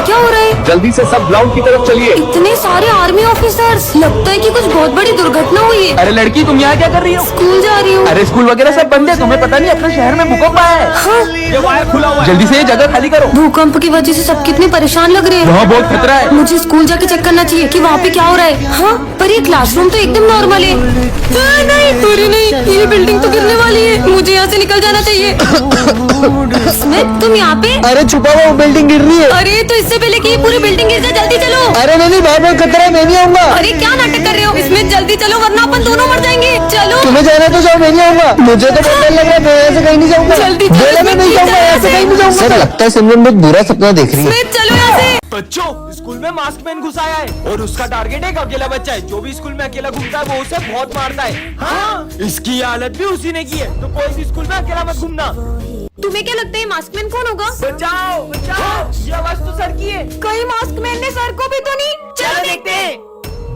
क्या हो रहा है? जल्दी से सब ग्राउंड की तरफ चलिए। इतने सारे आर्मी ऑफिसर्स, लगता है कि कुछ बहुत बड़ी दुर्घटना हुई है। अरे लड़की, तुम यहाँ क्या कर रही हो? स्कूल जा रही हूँ। अरे स्कूल वगैरह सब बंद है, तुम्हें पता नहीं अपने शहर में भूकंप आया है। हाँ। ये वायर खुला हुआ है, जल्दी से ये जगह खाली करो। भूकंप की वजह से सब कितने परेशान लग रहे हैं। वहाँ बहुत खतरा है। मुझे स्कूल जाके चेक करना चाहिए कि वहाँ पे क्या हो रहा है। हाँ, पर ये क्लासरूम तो एकदम नॉर्मल है। नहीं, अरे नहीं, ये बिल्डिंग तो गिरने वाली है। मुझे यहाँ से निकल जाना चाहिए। स्मिथ, तुम यहाँ पे? अरे छुपा हुआ, बिल्डिंग गिर रही है। अरे तो इससे पहले कि ये पूरी बिल्डिंग गिर जाए, जल्दी चलो। अरे नहीं, बाहर बहुत खतरा है, मैं नहीं आऊंगा। अरे क्या नाटक कर रहे हो? स्मिथ जल्दी चलो वरना अपन दोनों मर जाएंगे। चलो। तुम्हें जाना तो जाओ, मैं नहीं आऊंगा। मुझे तो बहुत डर लग रहा है, मैं ऐसे कहीं नहीं जाऊंगा। जल्दी चलो, बोला मैं नहीं जाऊंगा, ऐसे कहीं नहीं जाऊंगा। सर लगता है सिमरन बहुत बुरा सपना देख रही है। स्मिथ चलो यहाँ से। बच्चों, स्कूल में मास्क मैन घुस आया है और उसका टारगेट एक अकेला बच्चा है। जो भी स्कूल में अकेला घूमता है वो उसे बहुत मारता है। हाँ, इसकी हालत भी उसी ने की है, तो कोई भी स्कूल में अकेला मत घूमना। तुम्हें क्या लगता है मास्कमैन कौन होगा? बचाओ बचाओ, ये आवाज तो सर की है। कहीं मास्कमैन ने सर को भी तो नहीं? चलो देखते हैं।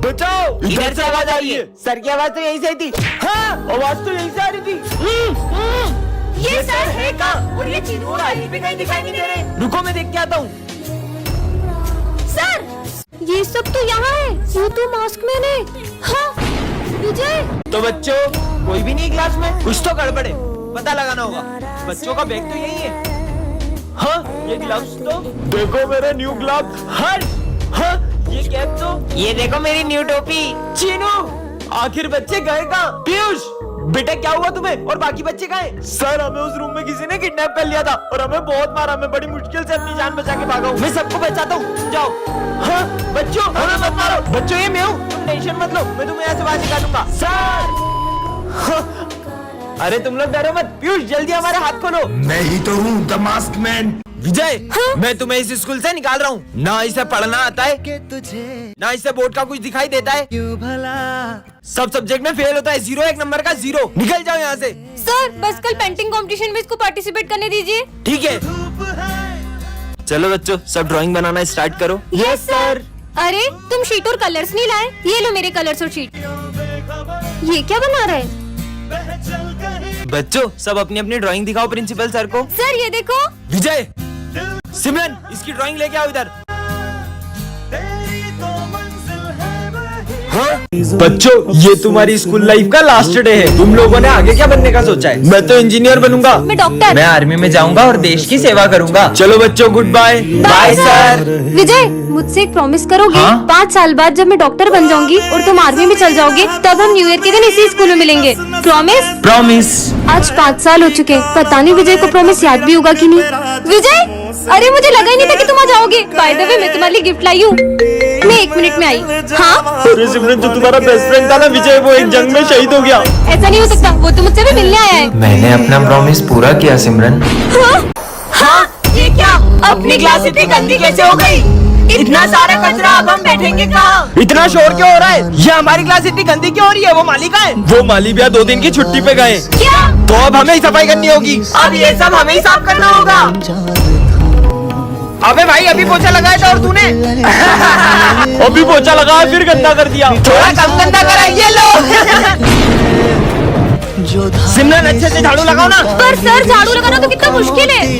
बचाओ, इधर से आवाज आ रही है। सर की आवाज तो यहीं से आई थी। हाँ, आवाज तो यहीं से आ रही थी। ये सर है कहाँ? और ये चीनू और आइस भी कहीं दिखाई नहीं दे रहे। रुको, मैं देख के आता हूँ। सर, ये सब तो यहाँ है। ये तो मास्कमैन है। हाँ, विजय। तो बच्चों, कोई भी नहीं क्लास में? कुछ तो गड़बड़ है, पता लगाना होगा। बच्चों का बैग तो यही है। हाँ, ये ग्लव्स तो देखो, मेरे न्यू ग्लव्स। हाँ, ये कैप तो, ये देखो मेरी न्यू टोपी। चीनू, आखिर बच्चे गए कहाँ? पीयूष, बेटा क्या हुआ तुम्हें? और बाकी बच्चे गए? सर, हमें उस रूम में किसी ने किडनैप कर लिया था और हमें बहुत मारा। मैं बड़ी मुश्किल से अपनी जान बचा के भागा हूँ। मैं सबको बचाता हूँ, जाओ। हाँ, बच्चों, हमें मत मारो। बच्चों, ये मैं हूँ, तुम टेंशन मत लो, मैं तुम्हें यहाँ से बाहर निकालूंगा। सर, हाँ। अरे तुम लोग डरो मत। पीयूष, जल्दी हमारे हाथ खोलो। मैं ही तो हूँ द मास्क मैन। विजय, मैं तुम्हें इस स्कूल से निकाल रहा हूँ। ना इसे पढ़ना आता है, ना इसे बोर्ड का कुछ दिखाई देता है। सब सब्जेक्ट में फेल होता है। 0 एक नंबर का 0। निकल जाओ यहाँ से। सर, बस कल पेंटिंग कंपटीशन में इसको पार्टिसिपेट करने दीजिए। ठीक है, चलो बच्चों, सब ड्राइंग बनाना स्टार्ट करो। Yes sir. अरे तुम शीट और कलर्स नहीं लाए? ये लो मेरे कलर्स और शीट। ये क्या बना रहा है? बच्चों, सब अपनी अपनी ड्राइंग दिखाओ प्रिंसिपल सर को। सर ये देखो। विजय, सिमरन, इसकी ड्राइंग लेके आओ इधर। हाँ? बच्चों, ये तुम्हारी स्कूल लाइफ का लास्ट डे है। तुम लोगों ने आगे क्या बनने का सोचा है? मैं तो इंजीनियर बनूंगा। मैं डॉक्टर। मैं आर्मी में जाऊंगा और देश की सेवा करूंगा। चलो बच्चों, good bye. Bye sir. Vijay, मुझसे एक प्रॉमिस करोगे? हाँ? 5 साल बाद जब मैं डॉक्टर बन जाऊंगी और तुम आर्मी में चल जाओगे, तब हम न्यू ईयर के दिन इसी स्कूल में मिलेंगे। प्रॉमिस? प्रॉमिस। आज 5 साल हो चुके हैं, पता नहीं विजय को प्रॉमिस याद भी होगा कि नहीं। विजय, अरे मुझे लगा ही नहीं था कि तुम आ जाओगे। बाय द वे, मैं तुम्हारे लिए गिफ्ट लाई हूँ। मैं 1 मिनट में आई। हाँ? अरे सिमरन, जो तुम्हारा बेस्ट फ्रेंड था ना विजय, वो एक जंग में शहीद हो गया। ऐसा नहीं हो सकता, वो तो मुझसे भी मिलने आया है। मैंने अपना प्रॉमिस पूरा किया सिमरन। हाँ? ये क्या? अपनी क्लास इतनी गंदी कैसे हो गई? इतना सारा कचरा, अब हम बैठेंगे कहाँ? इतना शोर क्यों हो रहा है? ये हमारी क्लास इतनी गंदी क्यों हो रही है? वो माली कहाँ है? वो माली भैया 2 दिन की छुट्टी पे गए। क्या? तो अब हमें ही सफाई करनी होगी। अब ये सब हमें ही साफ करना होगा। अबे भाई, अभी पोछा लगाया था और तूने अभी पोछा लगाया फिर गंदा कर दिया। थोड़ा कम गंदा करा। ये लो सिमरन, अच्छे से झाड़ू लगाओ ना। पर सर, झाड़ू लगाना तो कितना मुश्किल है।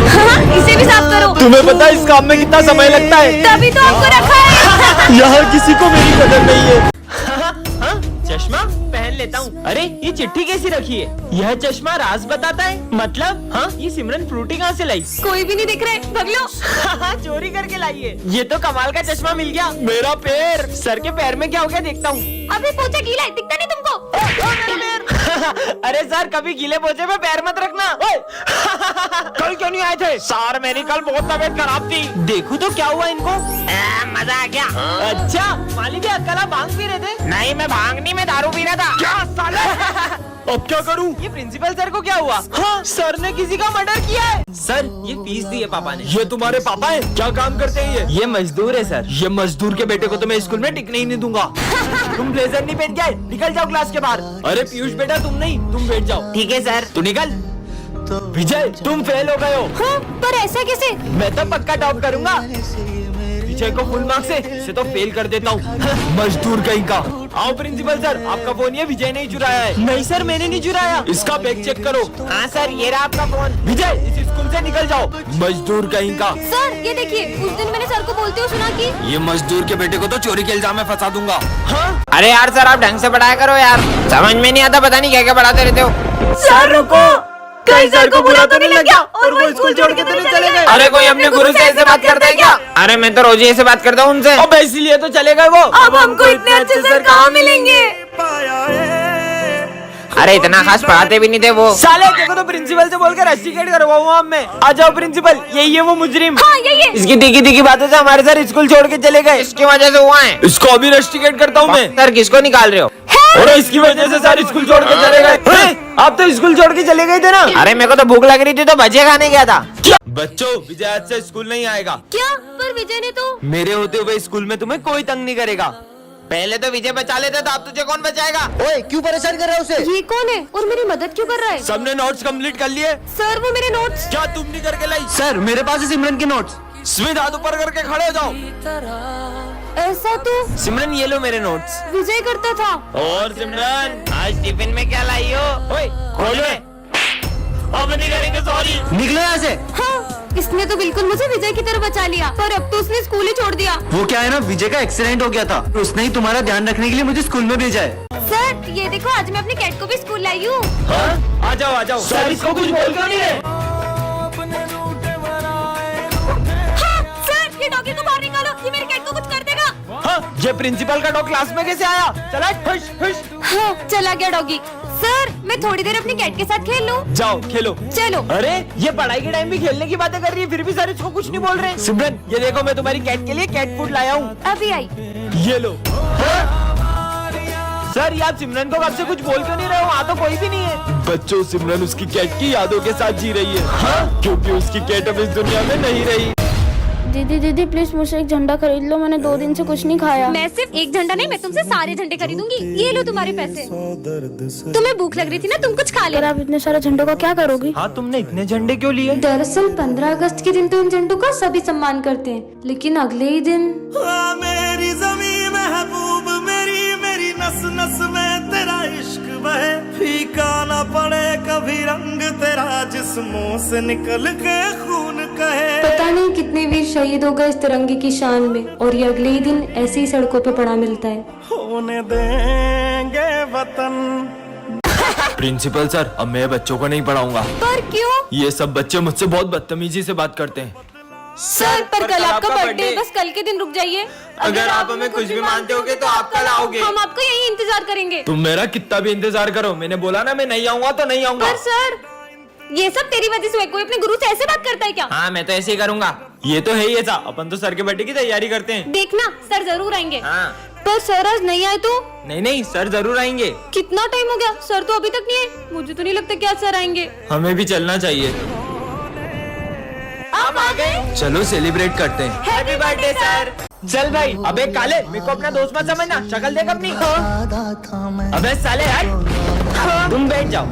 हाँ, इसे भी साफ करो। तुम्हें पता है इस काम में कितना समय लगता है? तभी तो आपको रखा है। यहाँ किसी को मेरी कदर नहीं है। चश्मा पहन लेता हूँ। अरे ये चिट्ठी कैसी रखी है? यह चश्मा राज बताता है। मतलब? हाँ, ये सिमरन फ्रूटी कहाँ से लाई? कोई भी नहीं दिख रहा है, भाग लो। चोरी करके लाई है। ये तो कमाल का चश्मा मिल गया। मेरा पैर, सर के पैर में क्या हो गया देखता हूँ। अभी पोछा गीला है, दिखता नहीं तुमको? अरे सर, कभी गीले पोछे पे पैर मत रखना। कल क्यों नहीं आए थे? सर, मेरी कल बहुत तबीयत खराब थी। देखूं तो क्या हुआ इनको? मजा आ गया। अच्छा, माली भी कल आप भांग पी रहे थे? नहीं, मैं भांग नहीं, मैं दारू पी रहा था। क्या साले? अब क्या करूं? ये प्रिंसिपल सर को क्या हुआ? हाँ, सर ने किसी का मर्डर किया है। सर, ये फीस दी है पापा ने। ये तुम्हारे पापा हैं? क्या काम करते हैं ये मजदूर है सर। ये मजदूर के बेटे को तो मैं स्कूल में टिकने ही नहीं दूंगा। तुम ब्लेजर नहीं पहन के आए, निकल जाओ क्लास के बाहर। अरे पीयूष बेटा, तुम नहीं, तुम बैठ जाओ। ठीक है सर। तू निकल। विजय, तुम फेल हो गए हो। हाँ, पर ऐसा कैसे? मैं तो पक्का टॉप करूंगा। विजय को फुल मार्क्स से इसे तो फेल कर देता हूँ। मजदूर कहीं का। आओ प्रिंसिपल सर, आपका फोन ये विजय ने ही चुराया है। नहीं सर, मैंने नहीं चुराया। इसका बैग चेक करो। हाँ सर, ये रहा आपका फोन। विजय, इस स्कूल से निकल जाओ, मजदूर कहीं का। सर ये देखिए, उस दिन मैंने सर को बोलते हुए सुना कि ये मजदूर के बेटे को तो चोरी के इल्जाम में फंसा दूंगा। हाँ? अरे यार सर आप ढंग से पढ़ाया करो यार, समझ में नहीं आता, पता नहीं क्या क्या पढ़ाते रहते हो। सर रुको, कहीं सर को बुरा तो नहीं लग गया और वो स्कूल छोड़ के तो नहीं चले गए? अरे कोई अपने गुरु से ऐसे बात करता है क्या? अरे मैं तो रोज ही ऐसे बात करता हूँ उनसे। अब इसीलिए तो चले गए वो। अब हमको इतने अच्छे सर कहाँ मिलेंगे? अरे इतना खास पढ़ाते भी नहीं थे वो। साले देखो तो प्रिंसिपल से बोल के रस्टिकेट करवाऊंगा अब मैं। आ जाओ प्रिंसिपल, यही है वो मुजरिम। हाँ यही है। इसकी तीखी तीखी बातों से हमारे सर स्कूल छोड़ के चले गए। इसकी वजह से हुआ है। इसको अभी रस्टिकेट करता हूँ मैं। सर किसको निकाल रहे हो? और इसकी वजह से सर स्कूल छोड़ के चले गए। आप तो स्कूल छोड़ के चले गए थे ना? अरे मेरे को तो भूख लग रही थी तो भजिया खाने गया था। बच्चों, विजय आज से स्कूल नहीं आएगा। क्या? पर विजय ने तो मेरे होते हुए स्कूल में तुम्हें कोई तंग नहीं करेगा। पहले तो विजय बचा लेता था, अब तुझे कौन बचाएगा? ओए क्यों परेशान कर रहा है उसे? ये कौन है और मेरी मदद क्यों कर रहा है? सबने नोट्स कंप्लीट कर लिए? सर वो मेरे नोट्स। क्या तुम नहीं करके लाई? सर मेरे पास है सिमरन के नोट्स। स्मित हाथ ऊपर करके खड़े हो जाओ। ऐसा तो सिमरन ये लो मेरे नोट्स। विजय करता था। और सिमरन आज टिफिन में क्या लाई हो? ओए खोलो। अब नहीं करेंगे सॉरी। निकलो यहाँ से। हाँ, इसने तो बिल्कुल मुझे विजय की तरह बचा लिया, पर अब तो उसने स्कूल ही छोड़ दिया। वो क्या है ना, विजय का एक्सीडेंट हो गया था, उसने ही तुम्हारा ध्यान रखने के लिए मुझे स्कूल में भेजा है। सर ये देखो, आज मैं अपने कैट को भी स्कूल लाई हूँ। आ जाओ आ जाओ। सर इसको कुछ बोल क्यों नहीं रहे? हाँ, सर ये डॉगी को बाहर निकालो, ये मेरे कैट को कुछ कर देगा। हाँ, ये प्रिंसिपल का डॉग क्लास में कैसे आया? चला खुश खुश। हाँ, चला गया डॉगी। सर मैं थोड़ी देर अपने कैट के साथ खेल लूं? जाओ खेलो। चलो। अरे ये पढ़ाई के टाइम भी खेलने की बातें कर रही है, फिर भी सर इसको कुछ नहीं बोल रहे। सिमरन ये देखो, मैं तुम्हारी कैट के लिए कैट फूड लाया हूँ। अभी आई। ये लो। सर ये आप सिमरन को कब से कुछ बोल क्यों नहीं रहे हो? वहाँ तो कोई भी नहीं है। बच्चों, सिमरन उसकी कैट की यादों के साथ जी रही है। हाँ? क्योंकि उसकी कैट अब इस दुनिया में नहीं रही। दीदी दीदी प्लीज मुझे एक झंडा खरीद लो, मैंने 2 दिन से कुछ नहीं खाया। मैं सिर्फ एक झंडा नहीं, मैं तुमसे सारे झंडे खरीदूंगी। ये लो तुम्हारे पैसे। तुम्हें भूख लग रही थी ना, तुम कुछ खा ले। अगर आप इतने सारे झंडों का क्या करोगी? हाँ, तुमने इतने झंडे क्यों लिए? दरअसल 15 अगस्त के दिन तो इन झंडों का सभी सम्मान करते हैं, लेकिन अगले ही दिन मेरी ज़मीं महबूब मेरी मेरी नस नस में तेरा इश्क बहे, फीका ना पड़े कभी रंग तेरा जिस्मों से निकल के खून कहे। पता नहीं कितने वीर शहीद हो गए इस तिरंगे की शान में, और ये अगले ही दिन ऐसी ही सड़कों पे पड़ा मिलता है। होने देंगे वतन। प्रिंसिपल सर, अब मैं बच्चों को नहीं पढ़ाऊंगा। पर क्यों? ये सब बच्चे मुझसे बहुत बदतमीजी से बात करते हैं। सर पर कल आपका बर्थडे है, बस कल के दिन रुक जाइए। अगर आप हमें कुछ भी मानते होगे तो आप कल आओगे। हम आपको यही इंतजार करेंगे। तुम मेरा कितना भी इंतजार करो, मैंने बोला ना मैं नहीं आऊंगा तो नहीं आऊंगा। पर सर ये सब तेरी वजह से हुआ। कोई अपने गुरु से ऐसे बात करता है क्या? हाँ मैं तो ऐसे ही करूँगा। ये तो है ही ऐसा, अपन तो सर के बर्थडे की तैयारी करते हैं। देखना सर जरूर आएंगे। हाँ पर सर आज नहीं आए तो? नहीं नहीं, सर जरूर आएंगे। कितना टाइम हो गया, सर तो अभी तक नहीं आए। मुझे तो नहीं लगता कि आज सर आएंगे। हमें भी चलना चाहिए। आप आ गए? चलो सेलिब्रेट करते हैं। Happy birthday sir. चल भाई। अबे काले, मेरे को अपना दोस्त मत समझना, शक्ल देख अपनी। अबे साले यार, तुम बैठ जाओ।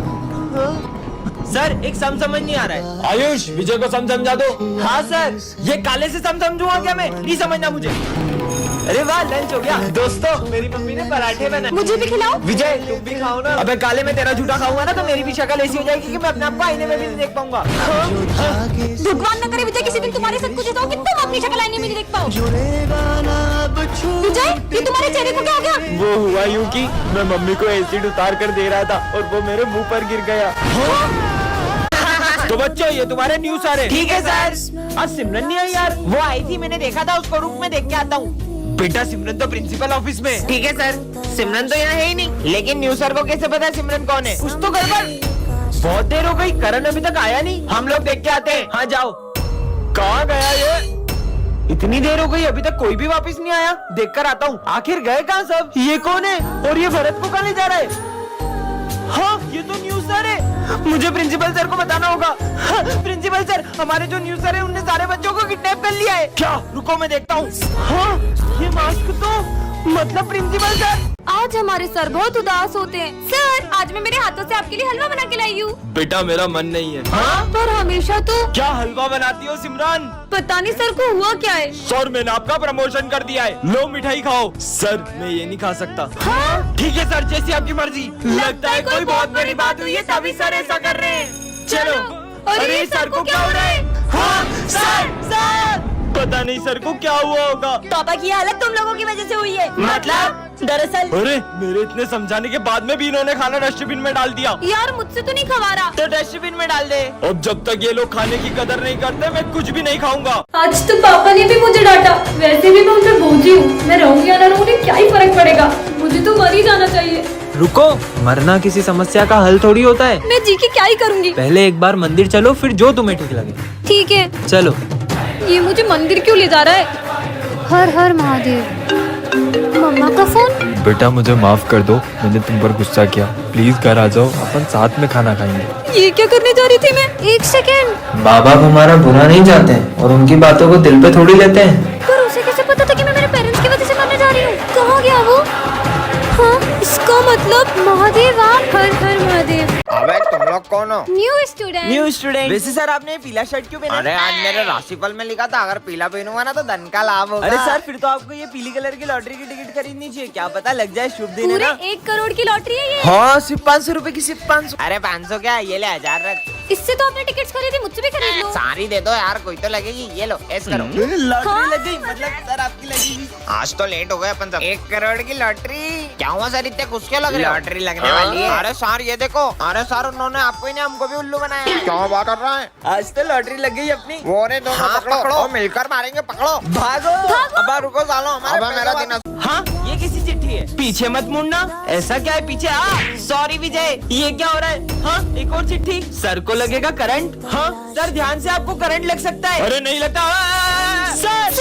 सर एक सम समझ नहीं आ रहा है। आयुष, विजय को सम समझा दो। हाँ सर। ये काले से सम समझूंगा क्या मैं? नहीं समझना मुझे। अरे वाह, लंच हो गया। दोस्तों, मेरी मम्मी ने पराठे बनाए। मुझे भी खिलाओ। विजय तुम भी खाओ ना। अबे काले, मैं तेरा झूठा खाऊंगा ना तो मेरी भी शक्ल ऐसी हो जाएगी कि मैं अपने आप को आईने में भी नहीं देख पाऊंगा। भगवान न करे विजय किसी दिन तुम्हारे साथ कुछ हो कि तुम अपनी शक्ल आईने में नहीं देख पाओ। विजय ये तुम्हारे चेहरे को क्या हो गया? वो हुआ यूं कि मैं मम्मी को एसिड उतार कर दे रहा था और वो मेरे मुंह पर गिर गया। तो बच्चों, ये तुम्हारे न्यूज़ आ रहे। ठीक है सर। आज सिमरन नहीं आई यार। वो आई थी, मैंने देखा था उसको, रूम में देख के आता हूँ। बेटा सिमरन तो प्रिंसिपल ऑफिस में। ठीक है सर। सिमरन तो यहाँ है ही नहीं, लेकिन न्यू सर को कैसे पता सिमरन कौन है? कुछ तो गड़बड़। बहुत देर हो गई, करण अभी तक आया नहीं। हम लोग देख के आते हैं। हाँ जाओ। कहाँ गया ये? इतनी देर हो गई, अभी तक कोई भी वापस नहीं आया। देख कर आता हूँ, आखिर गए कहाँ सब? ये कौन है और ये भरत को कहाँ ले जा रहा है? हाँ, ये तो न्यूज़ सर है। मुझे प्रिंसिपल सर को बताना होगा। हाँ, प्रिंसिपल सर, हमारे जो न्यूज़ सर है उनने सारे बच्चों को किडनैप कर लिया है। क्या? रुको मैं देखता हूँ। हाँ, ये मास्क तो मतलब प्रिंसिपल सर। आज हमारे सर बहुत उदास होते हैं। सर आज मैं मेरे हाथों से आपके लिए हलवा बना के लाई हूँ। बेटा मेरा मन नहीं है। हाँ? पर हमेशा तो। क्या हलवा बनाती हो सिमरन? पता नहीं सर को हुआ क्या है। सर मैंने आपका प्रमोशन कर दिया है, लो मिठाई खाओ। सर मैं ये नहीं खा सकता। हाँ? ठीक है सर, जैसी आपकी मर्जी। लगता है कोई बहुत बड़ी बात हुई है तभी सर ऐसा कर रहे हैं। चलो अरे सर को क्या हो रहा है? हाँ, सर पता नहीं सर को क्या हुआ होगा। पापा की हालत तुम लोगों की वजह से हुई है। मतलब दरअसल अरे मेरे इतने समझाने के बाद में भी इन्होंने खाना डस्टबिन में डाल दिया। यार मुझसे तो नहीं खवा रहा। तो डस्टबिन में डाल दे। अब जब तक ये लोग खाने की कदर नहीं करते मैं कुछ भी नहीं खाऊंगा। आज तो पापा ने भी मुझे डांटा। वैसे भी मैं उनसे बोझी हूँ, मैं रहूंगी या ना रहूंगी क्या ही फर्क पड़ेगा, मुझे तो मर ही जाना चाहिए। रुको, मरना किसी समस्या का हल थोड़ी होता है। मैं जी के क्या ही करूंगी। पहले एक बार मंदिर चलो, फिर जो तुम्हें ठीक लगे। ठीक है चलो। ये मुझे मंदिर क्यों ले जा रहा है? हर हर महादेव। मम्मा का फोन। बेटा मुझे माफ कर दो, मैंने तुम पर गुस्सा किया। प्लीज घर आ जाओ, अपन साथ में खाना खाएंगे। ये क्या करने जा रही थी मैं? एक सेकेंड। बाबा हमारा बुरा नहीं चाहते और उनकी बातों को दिल पे थोड़ी लेते हैं। पर उसे कैसे पता था कि मैं मेरे पेरेंट्स की वजह से मरने जा रही हूँ? कहाँ गया वो? हाँ, इसका मतलब महादेव आप। हर हर महादेव। अबे तुम लोग कौन हो? New student. वैसे सर आपने पीला शर्ट क्यों पहना? अरे आज मेरे राशिफल में लिखा था अगर पीला पहनूंगा ना तो धन का लाभ होगा। अरे सर फिर तो आपको ये पीली कलर की लॉटरी की टिकट खरीदनी चाहिए, क्या पता लग जाए शुभ दिन है पूरे ना। 1 करोड़ की लॉटरी है ये। हाँ सिर्फ 500 रुपए की, सिर्फ 500। अरे 500 क्या, ये ले 1000 रख। इससे तो आपने टिकट्स खरीदी, मुझसे भी खरीद लो। सारी दे दो यार, कोई तो लगेगी। ये लो ऐस करो। लॉटरी लग गई, मतलब सर आपकी लगेगी। आज तो लेट हो गए अपन सब। 1 करोड़ की लॉटरी। क्या हुआ सर, इतने खुश क्यों लग रहे हो? लॉटरी लगने वाली है। अरे सर ये देखो, अरे सर उन्होंने आपको ही नहीं हमको भी उल्लू बनाया। क्या बात कर रहा है? आज तो लॉटरी लग गई अपनी। वो रे दोनों पकड़ो और मिलकर मारेंगे। पकड़ो भागो। अब रुको सालो, हमारे मेरा दिन। हाँ ये किसी चिट्ठी है, पीछे मत मुड़ना। ऐसा क्या है पीछे? सॉरी विजय, ये क्या हो रहा है? हाँ एक और चिट्ठी। सर को लगेगा करंट। हाँ सर ध्यान से, आपको करंट लग सकता है। अरे नहीं लगता सर।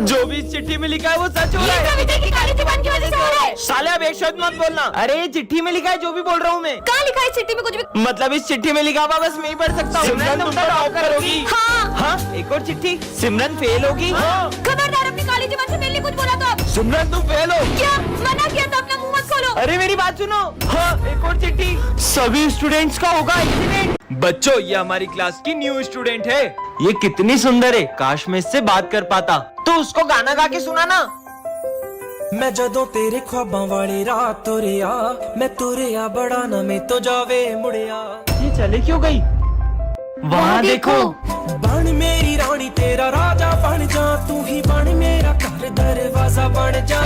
जो भी इस चिट्ठी में लिखा है वो सच हो रहा है। विजय की काली जुबान की वजह से हो रहा है। साले अब एक शब्द मत बोलना। अरे ये चिट्ठी में लिखा है जो भी बोल रहा हूँ मैं। कहाँ लिखा है इस चिट्ठी में कुछ भी? मतलब इस चिट्ठी में लिखा हुआ बस मैं ही पढ़ सकता हूँ। सिमरन तुम तो टॉप करोगी। हाँ एक और चिट्ठी। सिमरन फेल होगी। खबरदार अपनी काली जुबान से मेरे लिए कुछ बोला तो आप। सिमरन तुम फेल हो। क्या मना किया था? अपना मुंह मत खोलो। अरे मेरी बात सुनो। हाँ एक और चिट्ठी। सभी स्टूडेंट्स का होगा एक्सीडेंट। बच्चों ये हमारी क्लास की न्यू स्टूडेंट है। ये कितनी सुंदर है, काश मैं इससे बात कर पाता। तो उसको गाना गा के सुना ना। मैं जदों तेरे ख्वाबां वाली रात तुरिया, मैं तुरिया बड़ा ना मैं तो जावे मुड़िया। ये चले क्यों गई? वहाँ देखो। बन मेरी रानी तेरा राजा बन जा, तू ही बन मेरा घर दरवाजा बन जा।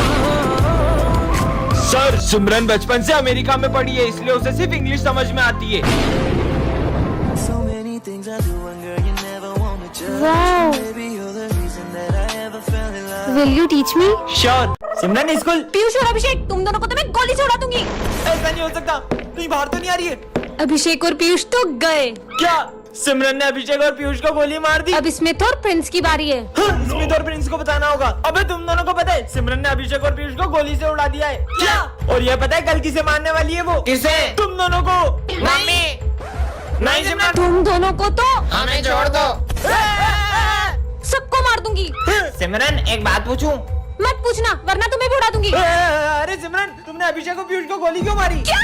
सर सिमरन बचपन से अमेरिका में पढ़ी है, इसलिए उसे सिर्फ इंग्लिश समझ में आती है। Wow. Will you teach me? Sure. Simran school. Piyush और अभिषेक, तुम दोनों को तो मैं गोली से उड़ा दूंगी। ऐसा नहीं हो सकता, कहीं बाहर तो नहीं आ रही है? अभिषेक और पीयूष तो गए। क्या सिमरन ने अभिषेक और पीयूष को गोली मार दी? अब स्मिथ और प्रिंस की बारी है। स्मिथ और प्रिंस को बताना होगा। अबे तुम दोनों को पता है सिमरन ने अभिषेक और पीयूष को गोली से उड़ा दिया है। क्या? और ये पता है कल किसे मारने वाली है वो? किसे? तुम दोनों को। मम्मी। नहीं सिमरन। तुम दोनों को तो हमें छोड़ दो। सबको मार दूंगी। सिमरन एक बात पूछूं? मत पूछना वरना तुम्हें भी उड़ा दूंगी। अरे सिमरन तुमने अभिषेक और पीयूष को गोली क्यों मारी? क्या?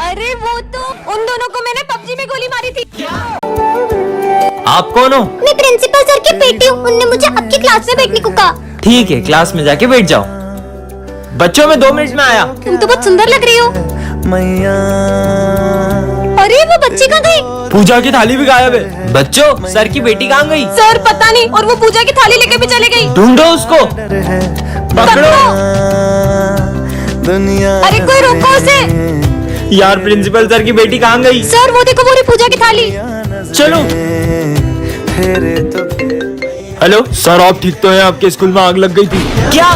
अरे वो तो उन दोनों को मैंने पबजी में गोली मारी थी। क्या? आप कौन हो? मैं प्रिंसिपल सर की बेटी हूँ, उनने मुझे आपकी क्लास में बैठने को कहा। ठीक है क्लास में जाके बैठ जाओ। बच्चों में 2 मिनट में आया। तुम तो बहुत सुंदर लग रही हो। अरे वो बच्ची कहाँ गई? पूजा की थाली भी गायब है। बच्चों सर की बेटी कहाँ गई? सर पता नहीं, और वो पूजा की थाली लेके भी चले गई। ढूंढो उसको। पकड़ो। अरे कोई रोको उसे। यार प्रिंसिपल सर की बेटी कहाँ गई? सर वो देखो, वो रही पूजा की थाली। चलो। हेलो सर, आप ठीक तो हैं? आपके स्कूल में आग लग गई थी क्या?